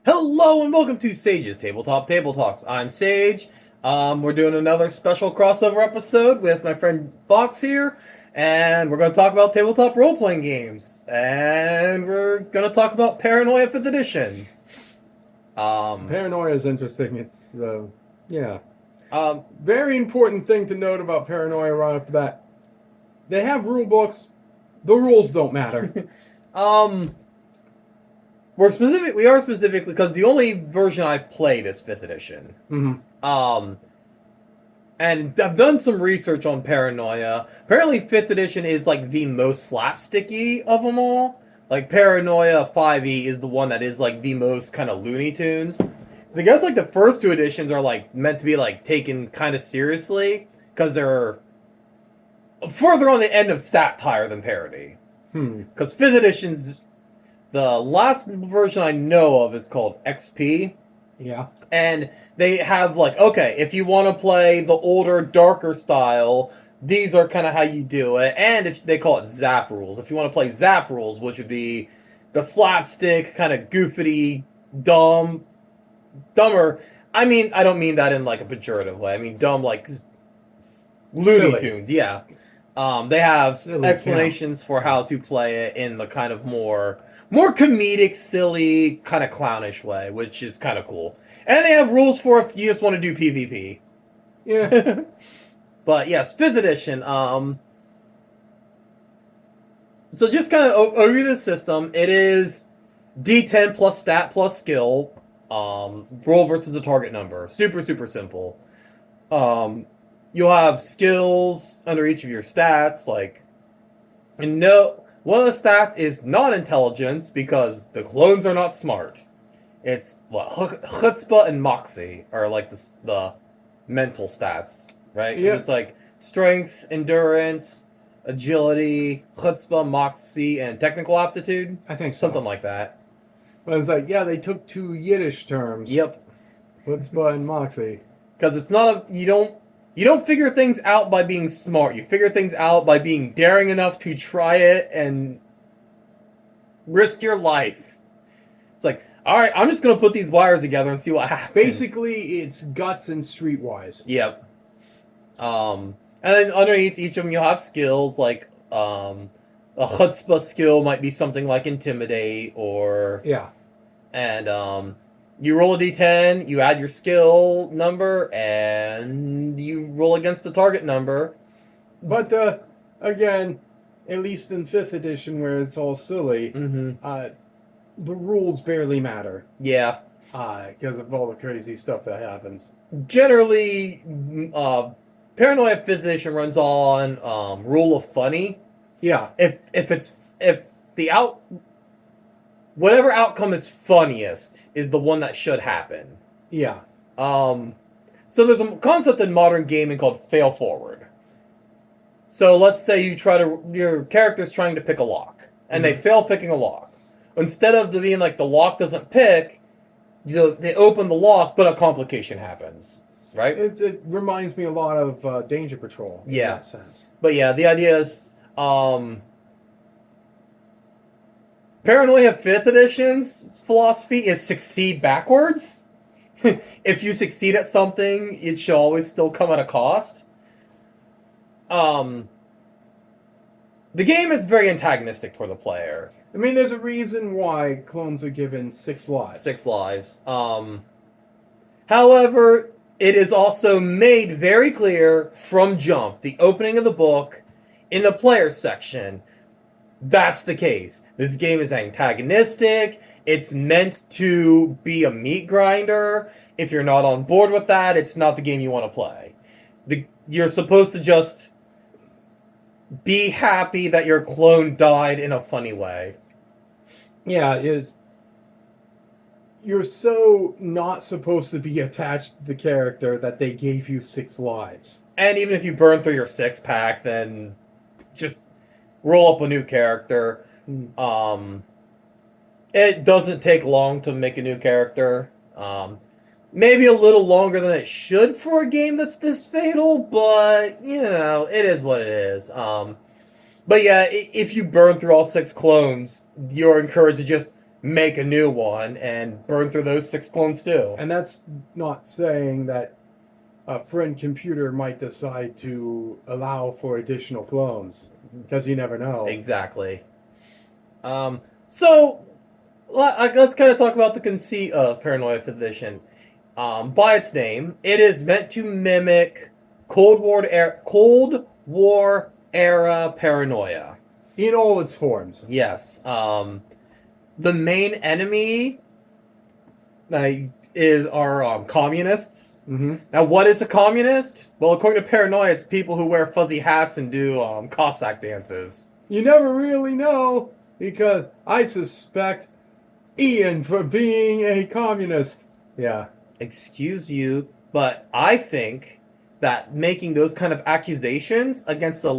Hello and welcome to Sage's Tabletop Table Talks. I'm Sage. We're doing another special crossover episode with my friend Fox here, and we're going to talk about tabletop role-playing games. And we're going to talk about Paranoia 5th Edition. Paranoia is interesting. It's, yeah. Um, Very important thing to note about Paranoia right off the bat. They have rule books. The rules don't matter. we are specifically, because the only version I've played is 5th Edition. Mm-hmm. And I've done some research on Paranoia. Apparently 5th Edition is like the most slapsticky of them all. Like Paranoia 5e is the one that is like the most kind of Looney Tunes. So I guess like the first two editions are like meant to be like taken kind of seriously because they're further on the end of satire than parody. Because 5th edition's the last version I know of is called XP. Yeah. And they have like, okay, if you want to play the older, darker style, these are kind of how you do it. And if they call it Zap rules. If you want to play Zap rules, which would be the slapstick, kind of goofy, dumber. I mean, I don't mean that in like a pejorative way. I mean dumb like Looney Tunes, yeah. They have Silly, explanations for how to play it in the kind of more comedic, silly, kind of clownish way, which is kind of cool. And they have rules for if you just want to do PvP. Yeah. But yes, 5th edition. So just kind of overview the system. It is D10 plus stat plus skill. Roll versus a target number. Super, super simple. You'll have skills under each of your stats, like, and no, one of the stats is not intelligence because the clones are not smart. It's what chutzpah and moxie are like the mental stats, right? Yeah. It's like strength, endurance, agility, chutzpah, moxie, and technical aptitude. I think so. Something like that. But it's like, yeah, they took two Yiddish terms. Yep. Chutzpah and moxie. Because it's not you don't figure things out by being smart. You figure things out by being daring enough to try it and risk your life. It's like, all right, I'm just going to put these wires together and see what happens. Basically, it's guts and streetwise. Yep. And then underneath each of them, you'll have skills like a chutzpah skill might be something like intimidate or... Yeah. And you roll a d10, you add your skill number, and you roll against the target number. But, again, at least in 5th edition where it's all silly, the rules barely matter. Yeah. Because of all the crazy stuff that happens. Generally, Paranoia 5th edition runs on rule of funny. Yeah. Whatever outcome is funniest is the one that should happen. Yeah. So there's a concept in modern gaming called fail forward. So let's say your character's trying to pick a lock, and they fail picking a lock. Instead of being like the lock doesn't pick, they open the lock, but a complication happens. Right? It reminds me a lot of Danger Patrol in that sense. But yeah, the idea is Paranoia 5th edition's philosophy is succeed backwards. If you succeed at something, it should always still come at a cost. The game is very antagonistic toward the player. I mean, there's a reason why clones are given 6 lives. 6 lives. However, it is also made very clear from jump, the opening of the book, in the player section, that's the case. This game is antagonistic. It's meant to be a meat grinder. If you're not on board with that, it's not the game you want to play. You're supposed to just be happy that your clone died in a funny way. Yeah, you're so not supposed to be attached to the character that they gave you 6 lives. And even if you burn through your 6-pack, then just roll up a new character. It doesn't take long to make a new character. Maybe a little longer than it should for a game that's this fatal, but, it is what it is. But yeah, if you burn through all 6 clones, you're encouraged to just make a new one and burn through those 6 clones too. And that's not saying that a friend computer might decide to allow for additional clones, because you never know. Exactly. So let's kind of talk about the conceit of Paranoia 5th Edition. By its name, it is meant to mimic Cold War era paranoia. In all its forms. Yes. The main enemy are communists. Mm-hmm. Now, what is a communist? Well, according to Paranoia, it's people who wear fuzzy hats and do Cossack dances. You never really know, because I suspect Ian for being a communist. Yeah. Excuse you, but I think that making those kind of accusations against a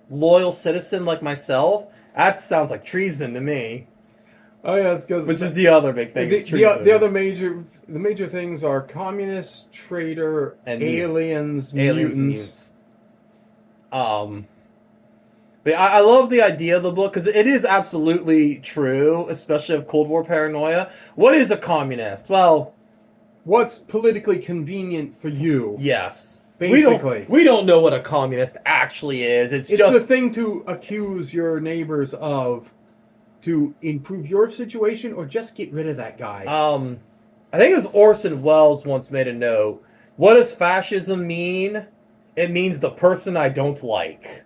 loyal citizen like myself, that sounds like treason to me. Oh yes, because Which is the other big thing. The other major things are communists, traitor, and aliens, mutants. But I love the idea of the book because it is absolutely true, especially of Cold War paranoia. What is a communist? Well, what's politically convenient for you? Yes. Basically. We don't know what a communist actually is. It's just the thing to accuse your neighbors of to improve your situation or just get rid of that guy. I think it was Orson Welles once made a note. What does fascism mean? It means the person I don't like.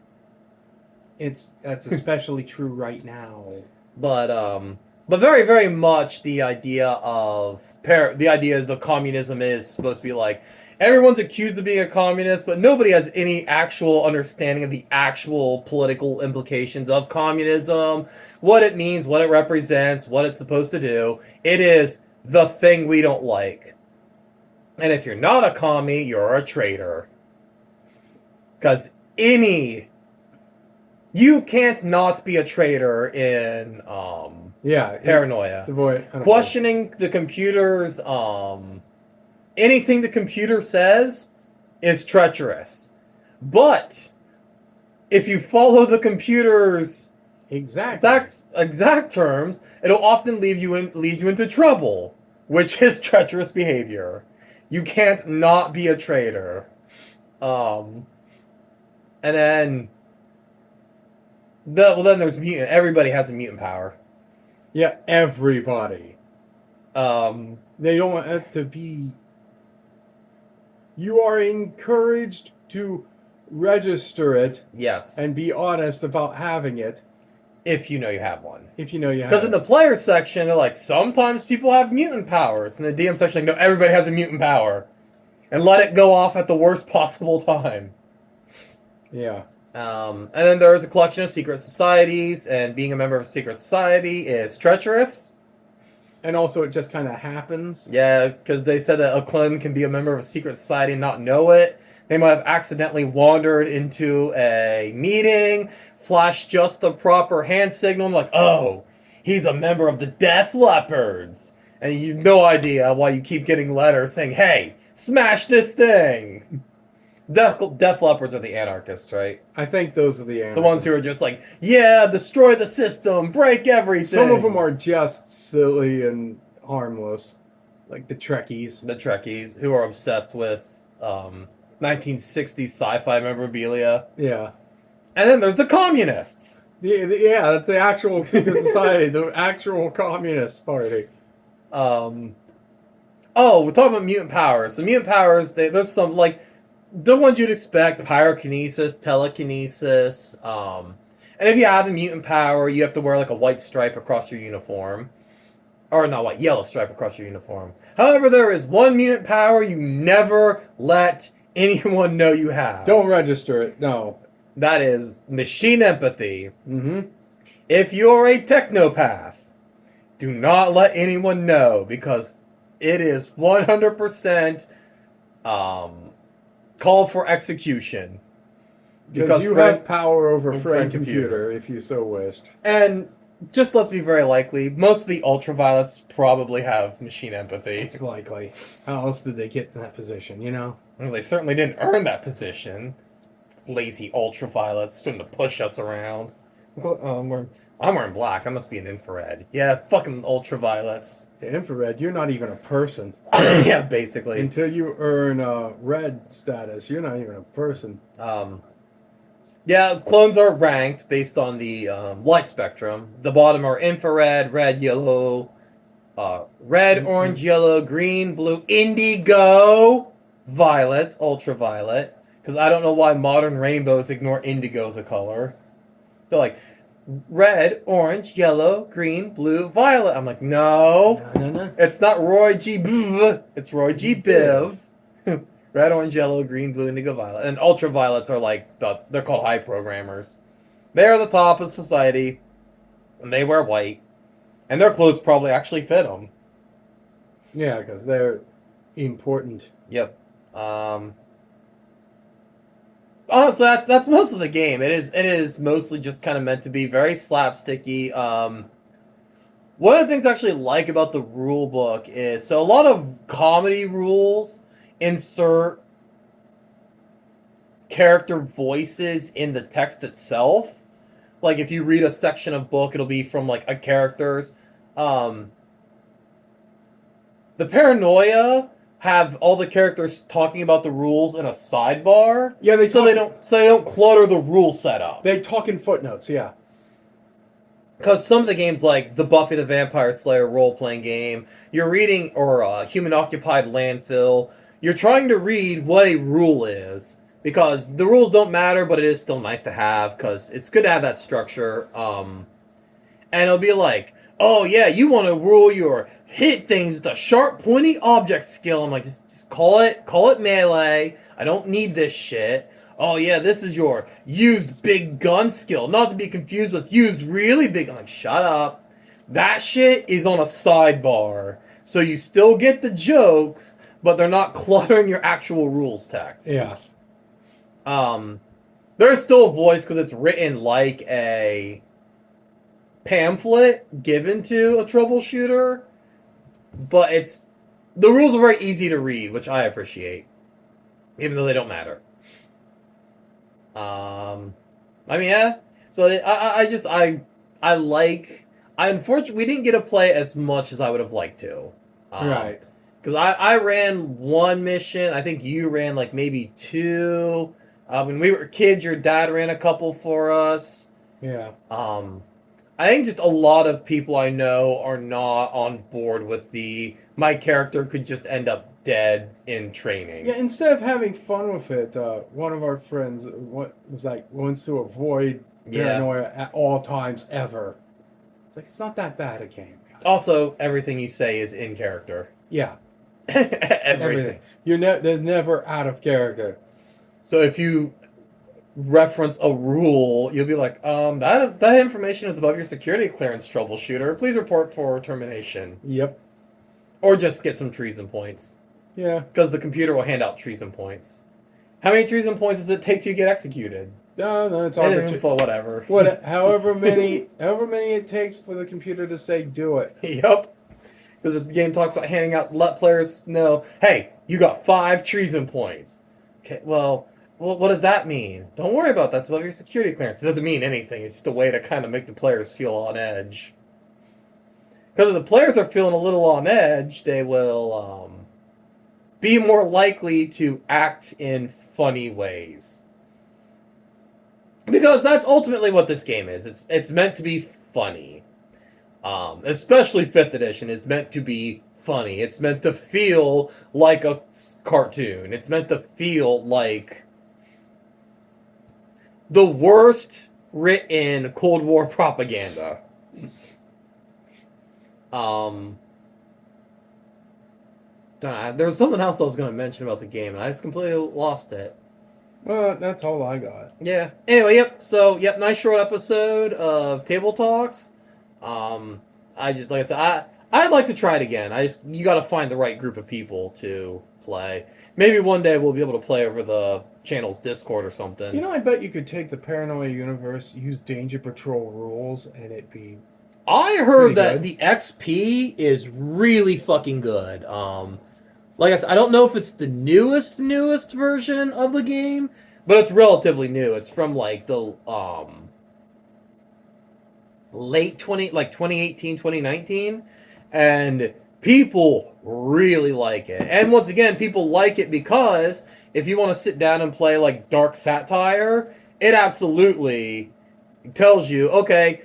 That's especially true right now. But very, very much the idea of the communism is supposed to be like everyone's accused of being a communist, but nobody has any actual understanding of the actual political implications of communism, what it means, what it represents, what it's supposed to do. It is the thing we don't like. And if you're not a commie, you're a traitor. Because you can't not be a traitor in Paranoia. Questioning the computer's anything the computer says is treacherous. But if you follow the computer's exact terms, it'll often lead you into trouble, which is treacherous behavior. You can't not be a traitor. And then then there's mutant. Everybody has a mutant power. Yeah, everybody. They don't want it to be. You are encouraged to register it. Yes. And be honest about having it. If you know you have one. If you know you have. Because in the player section, they're like, sometimes people have mutant powers. In the DM section, like, no, everybody has a mutant power. And let it go off at the worst possible time. Yeah. And then there's a collection of secret societies, and being a member of a secret society is treacherous. And also, it just kind of happens. Yeah, because they said that a clone can be a member of a secret society and not know it. They might have accidentally wandered into a meeting, flashed just the proper hand signal, and like, oh, he's a member of the Death Leopards. And you have no idea why you keep getting letters saying, hey, smash this thing. Death Leopards are the anarchists, right? I think those are the anarchists. The ones who are just like, yeah, destroy the system, break everything. Some of them are just silly and harmless. Like the Trekkies. The Trekkies, who are obsessed with 1960s sci-fi memorabilia. Yeah. And then there's the communists. Yeah, that's the actual secret society, the actual communist party. We're talking about mutant powers. So mutant powers, there's some, like, the ones you'd expect: pyrokinesis, telekinesis. And if you have a mutant power, you have to wear like a white stripe across your uniform, or not white, yellow stripe across your uniform. However, there is one mutant power you never let anyone know you have. Don't register it. No. That is machine empathy. Mm-hmm. If you're a technopath, do not let anyone know, because it is 100% called for execution. Because you have power over friend computer if you so wished. And just let's be very likely, most of the ultraviolets probably have machine empathy. It's likely. How else did they get in that position, you know? Well, they certainly didn't earn that position. Lazy ultraviolets starting to push us around. I'm wearing black. I must be an infrared. Yeah, fucking ultraviolets. The infrared, you're not even a person. Yeah, basically. Until you earn red status, you're not even a person. Yeah, clones are ranked based on the light spectrum. The bottom are infrared, red, yellow, red, orange, yellow, green, blue, indigo, violet, ultraviolet. Because I don't know why modern rainbows ignore indigo as a color. They're like, red, orange, yellow, green, blue, violet. I'm like, no. No. It's not Roy G. Biv. It's Roy G. Biv. Red, orange, yellow, green, blue, indigo, violet. And ultraviolets are like, they're called high programmers. They are the top of society. And they wear white. And their clothes probably actually fit them. Yeah, because they're important. Yep. Honestly, that's most of the game. It is mostly just kind of meant to be very slapsticky. One of the things I actually like about the rule book is, so a lot of comedy rules insert character voices in the text itself. Like if you read a section of book, it'll be from like a character's. The Paranoia have all the characters talking about the rules in a sidebar. Yeah, they don't clutter the rule setup. They talk in footnotes, yeah. Because some of the games, like the Buffy the Vampire Slayer role-playing game, you're reading, or Human Occupied Landfill, you're trying to read what a rule is. Because the rules don't matter, but it is still nice to have, because it's good to have that structure. And it'll be like, oh yeah, you want to rule your hit things with a sharp, pointy object skill. I'm like, just call it melee. I don't need this shit. Oh yeah, this is your use big gun skill, not to be confused with use really big. I'm like, shut up. That shit is on a sidebar, so you still get the jokes, but they're not cluttering your actual rules text. Yeah. There's still a voice because it's written like a pamphlet given to a troubleshooter, but the rules are very easy to read, which I appreciate, even though they don't matter. I mean, yeah. So unfortunately, we didn't get to play as much as I would have liked to. Right. Because I ran one mission. I think you ran like maybe two. When we were kids, your dad ran a couple for us. Yeah. I think just a lot of people I know are not on board with my character could just end up dead in training. Yeah, instead of having fun with it, one of our friends wants to avoid Paranoia at all times ever. It's like, it's not that bad a game. Also, everything you say is in character. Yeah. Everything. They're never out of character. So if you reference a rule, you'll be like, that information is above your security clearance, troubleshooter. Please report for termination. Yep. Or just get some treason points. Yeah. Because the computer will hand out treason points. How many treason points does it take to get executed? No, it's arbitrary. Whatever. However many it takes for the computer to say do it. Yep. Because the game talks about let players know, hey, you got 5 treason points. Okay, well, what does that mean? Don't worry about that. It's above your security clearance. It doesn't mean anything. It's just a way to kind of make the players feel on edge. Because if the players are feeling a little on edge, they will be more likely to act in funny ways. Because that's ultimately what this game is. It's meant to be funny. Especially 5th edition is meant to be funny. It's meant to feel like a cartoon. It's meant to feel like the worst written Cold War propaganda. There was something else I was going to mention about the game, and I just completely lost it. Well, that's all I got. Yeah. Anyway, yep. So, nice short episode of Table Talks. Like I said, I'd like to try it again. You got to find the right group of people to play. Maybe one day we'll be able to play over the channel's Discord or something. You know, I bet you could take the Paranoia universe, use Danger Patrol rules, and it'd be... I heard that the XP is really fucking good. Like I said, I don't know if it's the newest version of the game, but it's relatively new. It's from like the late 2018, 2019, and people really like it. And once again, people like it because if you want to sit down and play like dark satire, it absolutely tells you, okay,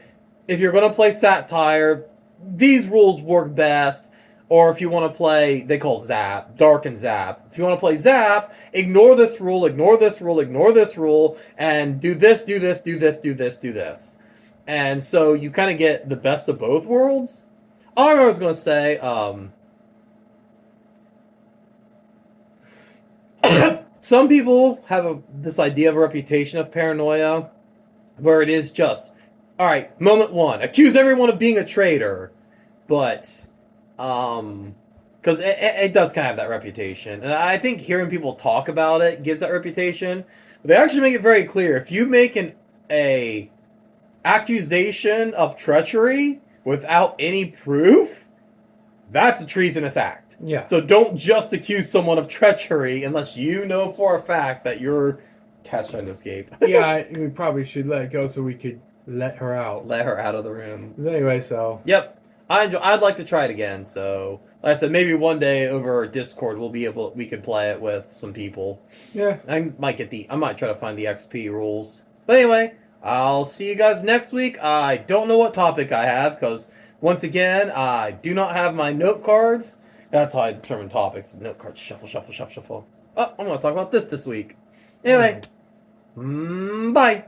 if you're going to play satire, these rules work best. Or if you want to play, they call Zap, Dark and Zap. If you want to play Zap, ignore this rule, ignore this rule, ignore this rule, and do this, do this, do this, do this, do this. And so you kind of get the best of both worlds. All I was going to say, some people have this idea of a reputation of paranoia where it is just, all right, moment one, accuse everyone of being a traitor. But because it does kind of have that reputation, and I think hearing people talk about it gives that reputation. But they actually make it very clear: if you make a accusation of treachery without any proof, that's a treasonous act. Yeah. So don't just accuse someone of treachery unless you know for a fact that your cat's trying to escape. Yeah, we probably should let it go so we could let her out. Let her out of the room. Anyway, so. Yep. I'd like to try it again. So, like I said, maybe one day over Discord we could play it with some people. Yeah. I might try to find the XP rules. But anyway, I'll see you guys next week. I don't know what topic I have because once again, I do not have my note cards. That's how I determine topics. Note cards, shuffle, shuffle, shuffle, shuffle. Oh, I'm going to talk about this week. Anyway, bye.